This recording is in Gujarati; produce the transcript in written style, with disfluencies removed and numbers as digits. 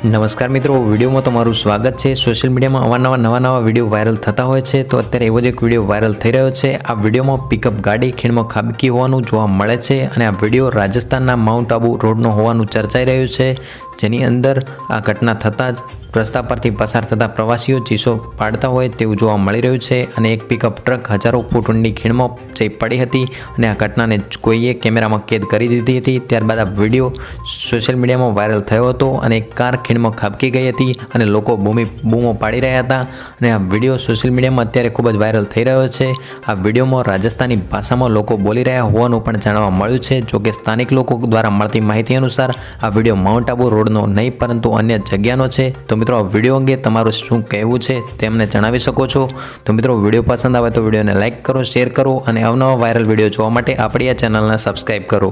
નમસ્કાર મિત્રો, વિડીયોમાં તમારું સ્વાગત છે। સોશિયલ મીડિયામાં નવા વિડીયો વાયરલ થતા હોય છે, તો અત્યારે એવો જ એક વિડીયો વાયરલ થઈ રહ્યો છે। આ વિડીયોમાં પિકઅપ ગાડી ખીણમાં ખાબકી હોવાનું જોવા મળે છે અને આ વિડીયો રાજસ્થાનના માઉન્ટ આબુ રોડનો હોવાનું ચર્ચાઈ રહ્યું છે, જેની અંદર આ ઘટના થતાં જ રસ્તા પરથી પસાર થતા પ્રવાસીઓ ચીસો પાડતા હોય તેવું જોવા મળી રહ્યું છે અને એક પિકઅપ ટ્રક હજારો ફૂટ ઊંડી ખીણમાં જઈ પડી હતી અને આ ઘટનાને કોઈએ કેમેરામાં કેદ કરી દીધી હતી। ત્યારબાદ આ વિડીયો સોશિયલ મીડિયામાં વાયરલ થયો હતો અને એક કાર ખીણમાં ખાબકી ગઈ હતી અને લોકો બૂમો પાડી રહ્યા હતા અને આ વિડીયો સોશિયલ મીડિયામાં અત્યારે ખૂબ જ વાયરલ થઈ રહ્યો છે। આ વિડીયોમાં રાજસ્થાની ભાષામાં લોકો બોલી રહ્યા હોવાનું પણ જાણવા મળ્યું છે। જોકે સ્થાનિક લોકો દ્વારા મળતી માહિતી અનુસાર આ વિડીયો માઉન્ટ આબુ રોડનો નહીં પરંતુ અન્ય જગ્યાનો છે। તો મિત્રો, આ વિડીયો અંગે તમારું શું કહેવું છે તે અમને જણાવી શકો છો। તો મિત્રો, વિડીયો પસંદ આવે તો વિડીયોને લાઇક કરો, શેર કરો અને અવનવા વાયરલ વિડીયો જોવા માટે આપણી આ ચેનલને સબસ્ક્રાઈબ કરો।